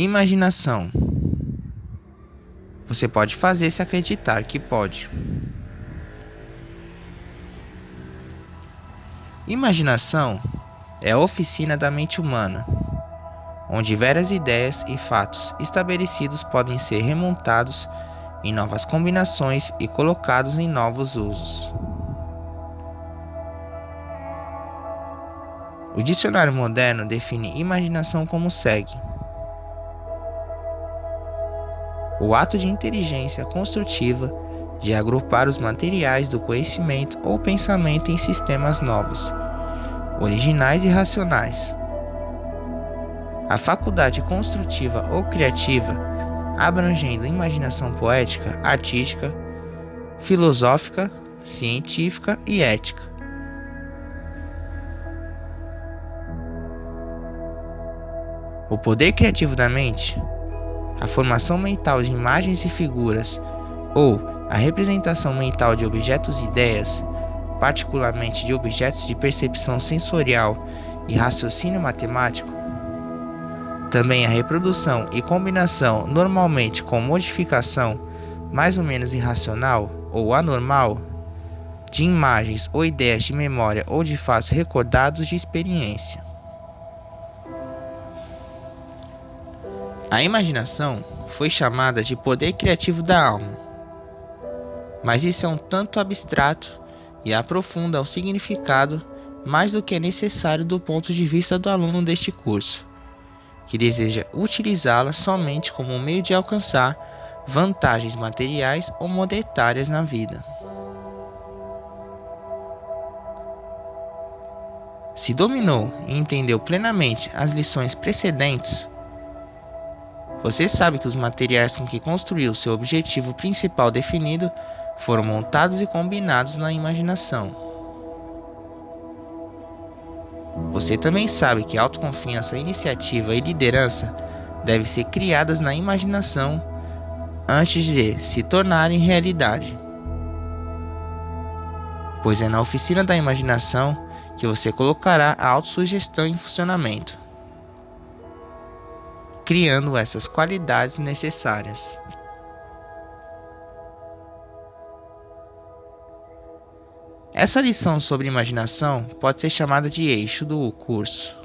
Imaginação. Você pode fazer se acreditar que pode. Imaginação é a oficina da mente humana, onde várias ideias e fatos estabelecidos podem ser remontados em novas combinações e colocados em novos usos. O dicionário moderno define imaginação como segue: o ato de inteligência construtiva de agrupar os materiais do conhecimento ou pensamento em sistemas novos, originais e racionais. A faculdade construtiva ou criativa, abrangendo imaginação poética, artística, filosófica, científica e ética. O poder criativo da mente, a formação mental de imagens e figuras ou a representação mental de objetos e ideias, particularmente de objetos de percepção sensorial e raciocínio matemático. Também a reprodução e combinação, normalmente com modificação mais ou menos irracional ou anormal, de imagens ou ideias de memória ou de fatos recordados de experiência. A imaginação foi chamada de poder criativo da alma, mas isso é um tanto abstrato e aprofunda o significado mais do que é necessário do ponto de vista do aluno deste curso, que deseja utilizá-la somente como um meio de alcançar vantagens materiais ou monetárias na vida. Se dominou e entendeu plenamente as lições precedentes, você sabe que os materiais com que construiu seu objetivo principal definido foram montados e combinados na imaginação. Você também sabe que autoconfiança, iniciativa e liderança devem ser criadas na imaginação antes de se tornarem realidade. Pois é na oficina da imaginação que você colocará a autossugestão em funcionamento, criando essas qualidades necessárias. Essa lição sobre imaginação pode ser chamada de eixo do curso,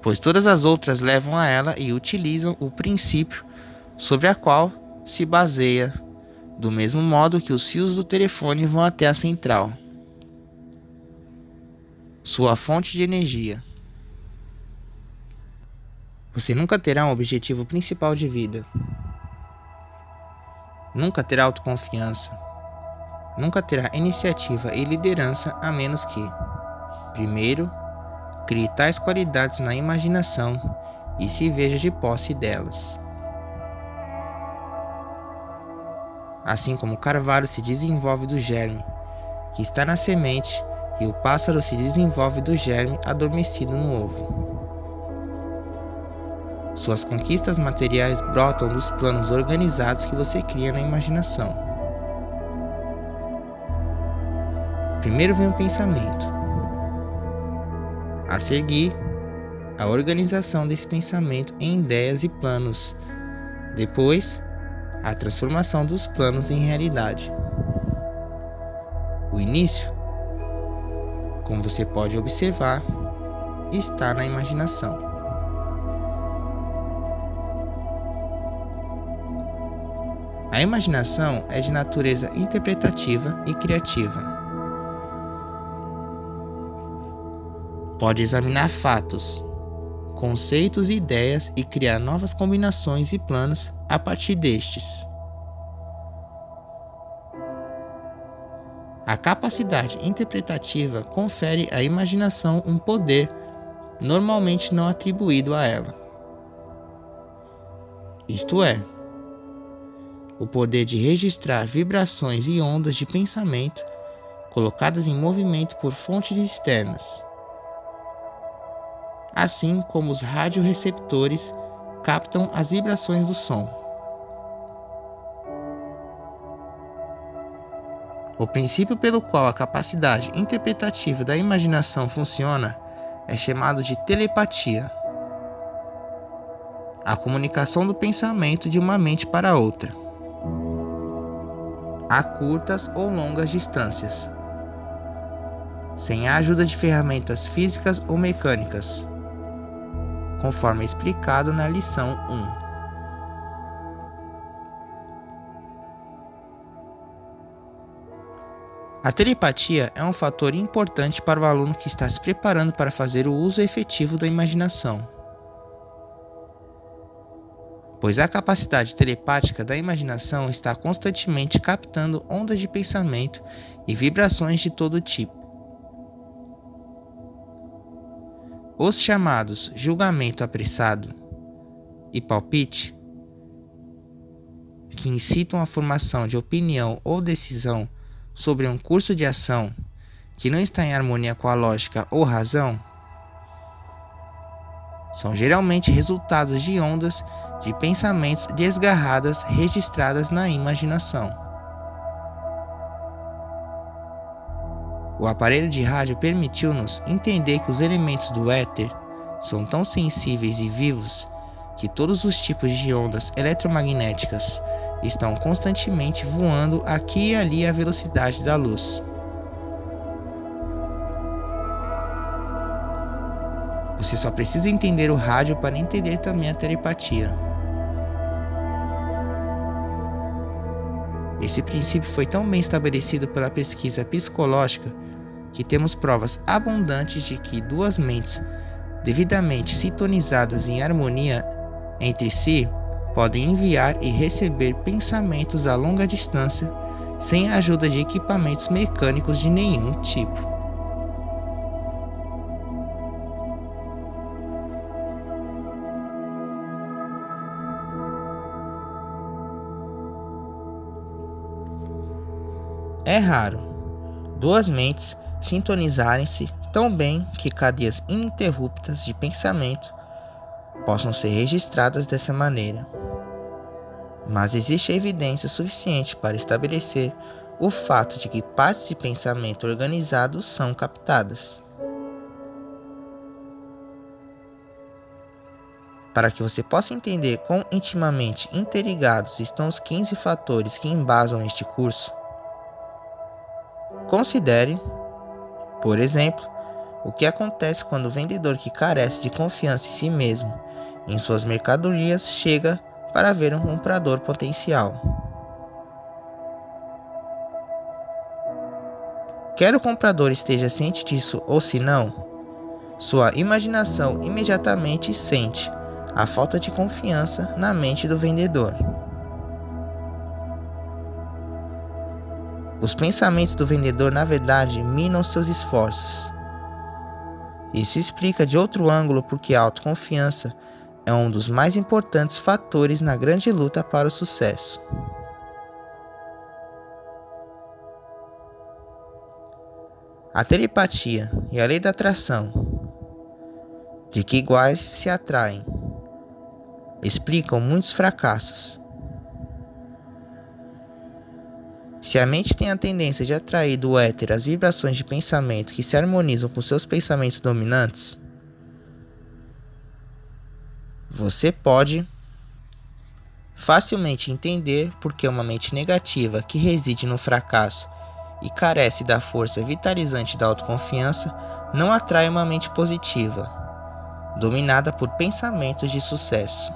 pois todas as outras levam a ela e utilizam o princípio sobre a qual se baseia, do mesmo modo que os fios do telefone vão até a central, sua fonte de energia. Você nunca terá um objetivo principal de vida. Nunca terá autoconfiança. Nunca terá iniciativa e liderança a menos que, primeiro, crie tais qualidades na imaginação e se veja de posse delas. Assim como o carvalho se desenvolve do germe, que está na semente, e o pássaro se desenvolve do germe adormecido no ovo. Suas conquistas materiais brotam dos planos organizados que você cria na imaginação. Primeiro vem o pensamento. A seguir, a organização desse pensamento em ideias e planos. Depois, a transformação dos planos em realidade. O início, como você pode observar, está na imaginação. A imaginação é de natureza interpretativa e criativa. Pode examinar fatos, conceitos e ideias e criar novas combinações e planos a partir destes. A capacidade interpretativa confere à imaginação um poder normalmente não atribuído a ela. Isto é, o poder de registrar vibrações e ondas de pensamento colocadas em movimento por fontes externas, assim como os radioreceptores captam as vibrações do som. O princípio pelo qual a capacidade interpretativa da imaginação funciona é chamado de telepatia. a comunicação do pensamento de uma mente para outra, a curtas ou longas distâncias, sem a ajuda de ferramentas físicas ou mecânicas, conforme explicado na lição 1. A telepatia é um fator importante para o aluno que está se preparando para fazer o uso efetivo da imaginação, pois a capacidade telepática da imaginação está constantemente captando ondas de pensamento e vibrações de todo tipo. Os chamados julgamento apressado e palpite, que incitam a formação de opinião ou decisão sobre um curso de ação que não está em harmonia com a lógica ou razão, são geralmente resultados de ondas de pensamentos desgarradas registradas na imaginação. O aparelho de rádio permitiu-nos entender que os elementos do éter são tão sensíveis e vivos que todos os tipos de ondas eletromagnéticas estão constantemente voando aqui e ali à velocidade da luz. Você só precisa entender o rádio para entender também a telepatia. Esse princípio foi tão bem estabelecido pela pesquisa psicológica que temos provas abundantes de que duas mentes devidamente sintonizadas em harmonia entre si podem enviar e receber pensamentos a longa distância sem a ajuda de equipamentos mecânicos de nenhum tipo. É raro duas mentes sintonizarem-se tão bem que cadeias ininterruptas de pensamento possam ser registradas dessa maneira. Mas existe evidência suficiente para estabelecer o fato de que partes de pensamento organizados são captadas. Para que você possa entender quão intimamente interligados estão os 15 fatores que embasam este curso, considere, por exemplo, o que acontece quando o vendedor que carece de confiança em si mesmo e em suas mercadorias chega para ver um comprador potencial. Quer o comprador esteja ciente disso ou se não, sua imaginação imediatamente sente a falta de confiança na mente do vendedor. Os pensamentos do vendedor, na verdade, minam seus esforços. Isso explica de outro ângulo porque a autoconfiança é um dos mais importantes fatores na grande luta para o sucesso. A telepatia e a lei da atração, de que iguais se atraem, explicam muitos fracassos. Se a mente tem a tendência de atrair do éter as vibrações de pensamento que se harmonizam com seus pensamentos dominantes, você pode facilmente entender por que uma mente negativa que reside no fracasso e carece da força vitalizante da autoconfiança não atrai uma mente positiva, dominada por pensamentos de sucesso.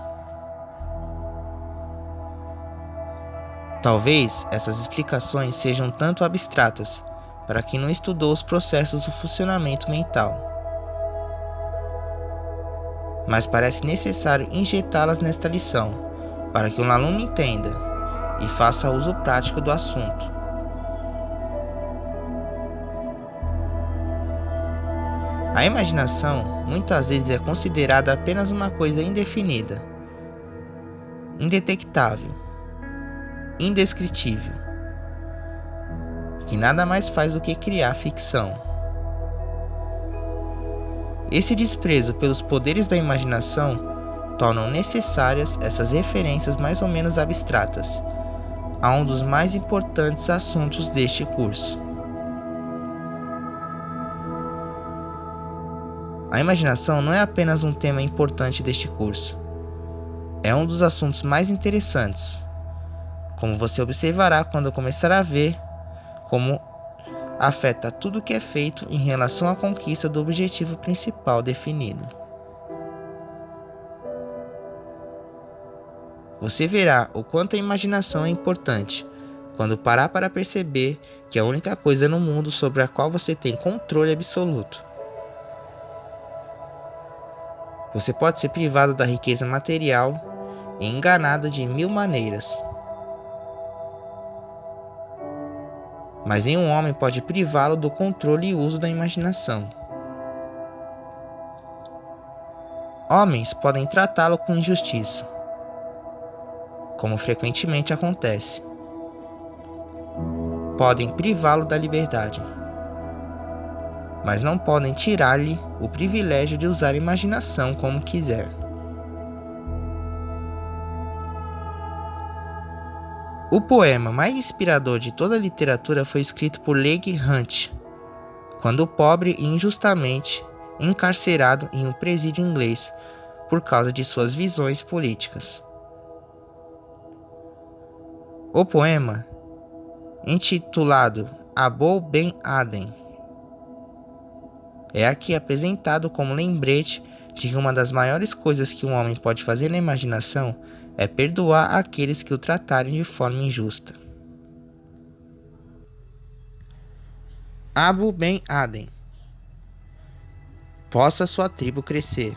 Talvez essas explicações sejam tanto abstratas para quem não estudou os processos do funcionamento mental, mas parece necessário injetá-las nesta lição para que um aluno entenda e faça uso prático do assunto. A imaginação muitas vezes é considerada apenas uma coisa indefinida, indetectável, indescritível, que nada mais faz do que criar ficção. Esse desprezo pelos poderes da imaginação tornam necessárias essas referências mais ou menos abstratas a um dos mais importantes assuntos deste curso. A imaginação não é apenas um tema importante deste curso, é um dos assuntos mais interessantes, como você observará quando começar a ver como afeta tudo o que é feito em relação à conquista do objetivo principal definido. Você verá o quanto a imaginação é importante quando parar para perceber que é a única coisa no mundo sobre a qual você tem controle absoluto. Você pode ser privado da riqueza material e enganado de 1000 maneiras. Mas nenhum homem pode privá-lo do controle e uso da imaginação. Homens podem tratá-lo com injustiça, como frequentemente acontece. Podem privá-lo da liberdade, mas não podem tirar-lhe o privilégio de usar a imaginação como quiser. O poema mais inspirador de toda a literatura foi escrito por Leigh Hunt, quando o pobre e injustamente encarcerado em um presídio inglês por causa de suas visões políticas. O poema, intitulado Abou Ben Adhem, é aqui apresentado como lembrete de que uma das maiores coisas que um homem pode fazer na imaginação é perdoar aqueles que o tratarem de forma injusta. Abou Ben Adhem. Possa sua tribo crescer.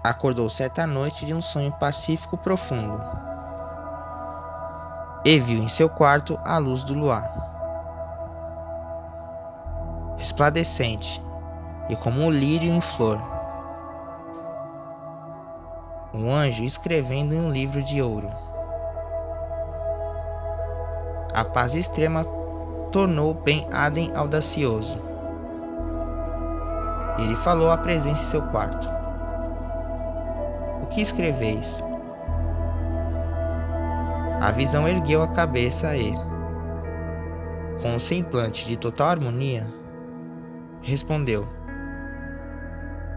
Acordou certa noite de um sonho pacífico profundo e viu em seu quarto a luz do luar, resplandecente e como um lírio em flor, um anjo escrevendo em um livro de ouro. A paz extrema tornou Ben Adhem audacioso. Ele falou à presença em seu quarto: "O que escreveis?" A visão ergueu a cabeça e, com um semblante de total harmonia, respondeu: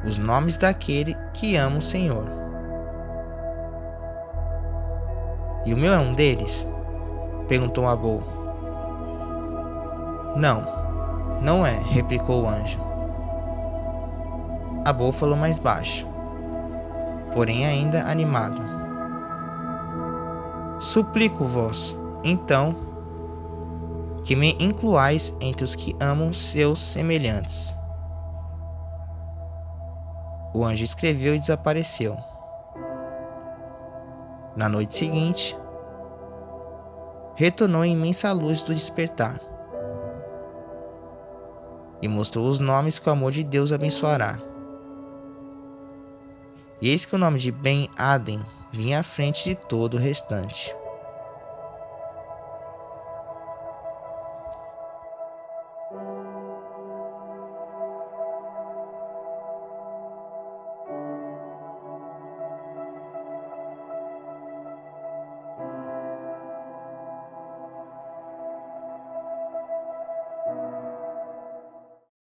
"Os nomes daquele que ama o Senhor." "E o meu é um deles?" perguntou Abou. Não, não é", replicou o anjo. Abou falou mais baixo, porém ainda animado: "Suplico-vos, então, que me incluais entre os que amam seus semelhantes." O anjo escreveu e desapareceu. Na noite seguinte, retornou a imensa luz do despertar e mostrou os nomes que o amor de Deus abençoará. E eis que o nome de Ben Adhem vinha à frente de todo o restante.